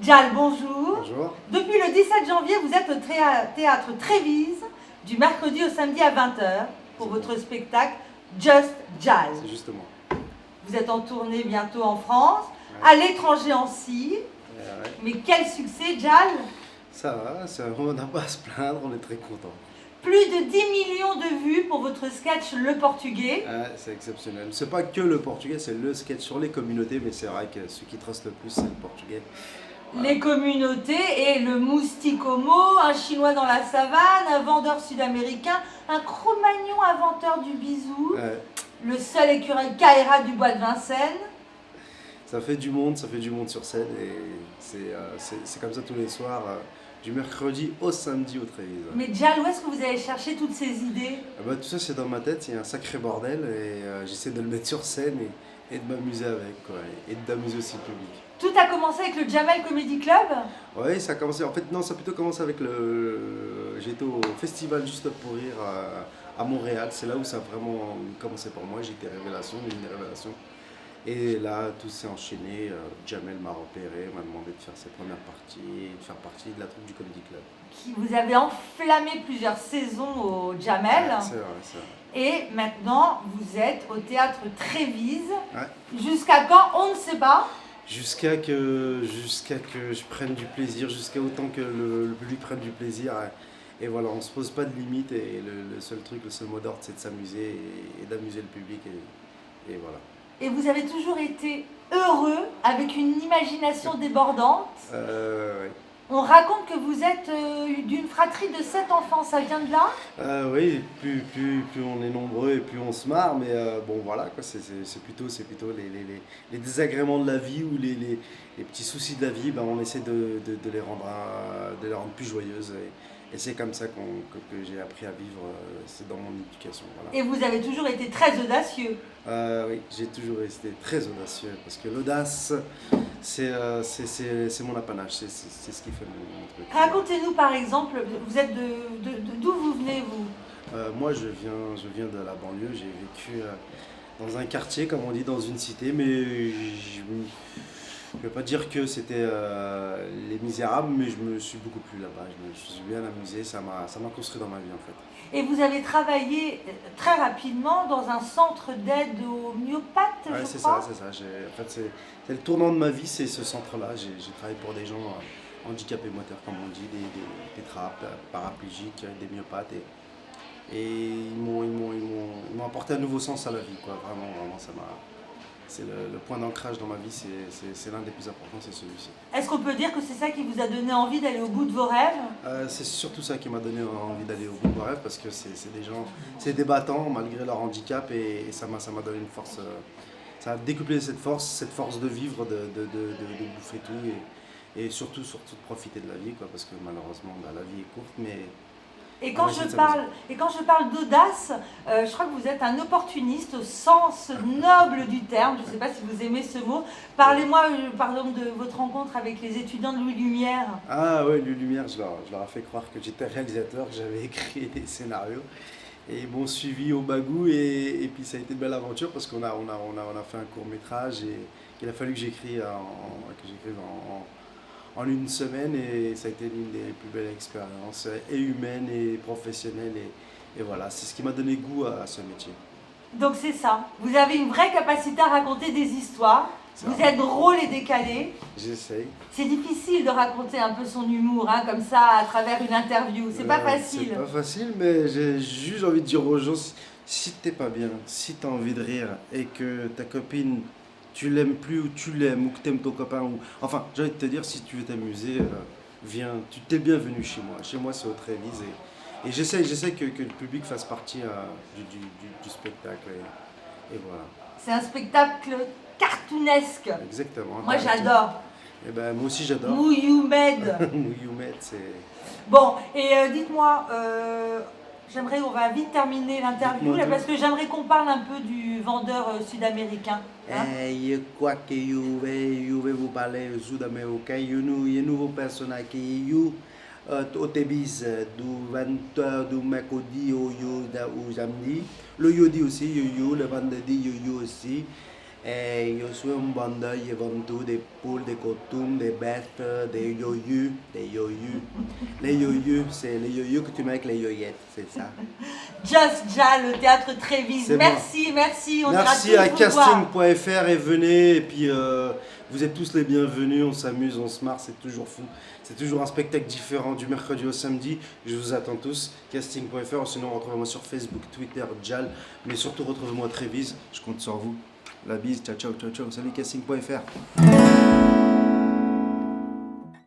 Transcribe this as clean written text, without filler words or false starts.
Jal, bonjour. Bonjour. Depuis le 17 janvier, vous êtes au théâtre Trévise du mercredi au samedi à 20h pour votre spectacle Just Jal. C'est justement. Vous êtes en tournée bientôt en France, à l'étranger aussi. Mais quel succès, Jal! Ça va, on n'a pas à se plaindre, on est très contents. Plus de 10 millions de vues pour votre sketch Le Portugais. C'est exceptionnel. C'est pas que le portugais, c'est le sketch sur les communautés, mais c'est vrai que ce qui truste le plus, c'est le portugais. Voilà. Les communautés et le mousticomo, un chinois dans la savane, un vendeur sud-américain, un Cro-Magnon inventeur du bisou, le seul écureuil Kaira du bois de Vincennes. Ça fait du monde sur scène et c'est comme ça tous les soirs, du mercredi au samedi au Trévise. Mais Jal, où est-ce que vous allez chercher toutes ces idées? Tout ça c'est dans ma tête, il y a un sacré bordel et j'essaie de le mettre sur scène et de m'amuser avec, quoi, et d'amuser aussi le public. Tout a commencé avec le Jamel Comedy Club? Oui, ça a commencé. En fait, non, ça a plutôt commencé avec j'étais au festival Juste pour rire à Montréal. C'est là où ça a vraiment commencé pour moi. J'étais une révélation. Et là, tout s'est enchaîné. Jamel m'a repéré, m'a demandé de faire ses premières parties et de faire partie de la troupe du Comedy Club. Vous avez enflammé plusieurs saisons au Jamel. Ouais, c'est vrai. Et maintenant, vous êtes au théâtre Trévise. Ouais. Jusqu'à quand? On ne sait pas. Jusqu'à que je prenne du plaisir, jusqu'à autant que le public prenne du plaisir. Et voilà, on ne se pose pas de limite et le seul mot d'ordre, c'est de s'amuser et d'amuser le public. Et voilà. Et vous avez toujours été heureux, avec une imagination débordante. Ouais. On raconte que vous êtes d'une fratrie de 7 enfants, ça vient de là? Oui, plus on est nombreux et plus on se marre, mais bon voilà, quoi, c'est plutôt les désagréments de la vie ou les petits soucis de la vie, on essaie de les rendre plus joyeuses. Et c'est comme ça que j'ai appris à vivre, c'est dans mon éducation. Voilà. Et vous avez toujours été très audacieux. Oui, j'ai toujours été très audacieux, parce que l'audace, c'est mon apanage, c'est ce qui fait mon truc. Racontez-nous par exemple, vous êtes d'où vous venez vous? Moi je viens de la banlieue, j'ai vécu dans un quartier, comme on dit, dans une cité, mais je ne vais pas dire que c'était les Misérables, mais je me suis beaucoup plu là-bas, je me suis bien amusé, ça m'a construit dans ma vie en fait. Et vous avez travaillé très rapidement dans un centre d'aide aux myopathes, ouais, je crois. C'est ça. En fait, c'est le tournant de ma vie, c'est ce centre-là. J'ai travaillé pour des gens handicapés moteurs, comme on dit, des trappes, paraplégiques, des myopathes. Et ils m'ont apporté un nouveau sens à la vie, quoi. Vraiment, ça m'a... C'est le point d'ancrage dans ma vie, c'est l'un des plus importants, c'est celui-ci. Est-ce qu'on peut dire que c'est ça qui vous a donné envie d'aller au bout de vos rêves? C'est surtout ça qui m'a donné envie d'aller au bout de mes rêves, parce que c'est des gens, c'est des battants malgré leur handicap, et ça m'a donné une force, ça a décuplé cette force de vivre, de bouffer tout, et surtout de profiter de la vie, quoi, parce que malheureusement la vie est courte, mais... Et quand je parle d'audace, je crois que vous êtes un opportuniste au sens noble du terme. Je ne sais pas si vous aimez ce mot. Parlez-moi, par exemple, de votre rencontre avec les étudiants de Louis Lumière. Ah oui, Louis Lumière, je leur ai fait croire que j'étais réalisateur, que j'avais écrit des scénarios. Et ils m'ont suivi au bagou, et puis ça a été une belle aventure, parce qu'on a fait un court-métrage, et il a fallu que j'écrive en une semaine, et ça a été l'une des plus belles expériences, et humaines et professionnelles, et voilà, c'est ce qui m'a donné goût à ce métier. Donc c'est ça, vous avez une vraie capacité à raconter des histoires, vous êtes drôle et décalé. J'essaye. C'est difficile de raconter un peu son humour, hein, comme ça, à travers une interview, c'est pas facile. C'est pas facile, mais j'ai juste envie de dire aux gens, si t'es pas bien, si t'as envie de rire, et que ta copine... tu l'aimes plus ou tu l'aimes, ou que tu aimes ton copain, enfin, j'ai envie de te dire, si tu veux t'amuser, viens, tu t'es bienvenu chez moi. Chez moi, c'est au Trévise, et j'essaie que le public fasse partie du spectacle, et voilà. C'est un spectacle cartoonesque. Exactement. Moi, j'adore. Et ben, moi aussi, j'adore. Mouyoumed. Mouyoumed, c'est... Bon, et dites-moi, on va vite terminer l'interview là, parce que j'aimerais qu'on parle un peu du vendeur sud-américain. Hein? Je crois que je vais vous parler sud-américain. Il y a un nouveau personnage qui est au Tébis du 20h du mercredi au samedi. Le jeudi aussi, le vendredi aussi. Io sono un banda, io vendo des poules, des costumes, des bêtes, des yo-yo, des yo-yo. Les yo-yo, c'est les yo-yo que tu mets avec les yoyettes, c'est ça. Just Jal, le théâtre Trévise. C'est Merci, merci. On Merci ira à tous vous voir. casting.fr et venez. Et puis vous êtes tous les bienvenus. On s'amuse, on se marre, c'est toujours fou. C'est toujours un spectacle différent du mercredi au samedi. Je vous attends tous. Casting.fr. Sinon, retrouvez-moi sur Facebook, Twitter, Jal. Mais surtout, retrouvez-moi à Trévise. Je compte sur vous. La bise. Ciao, ciao, ciao, ciao. Salut, casting.fr.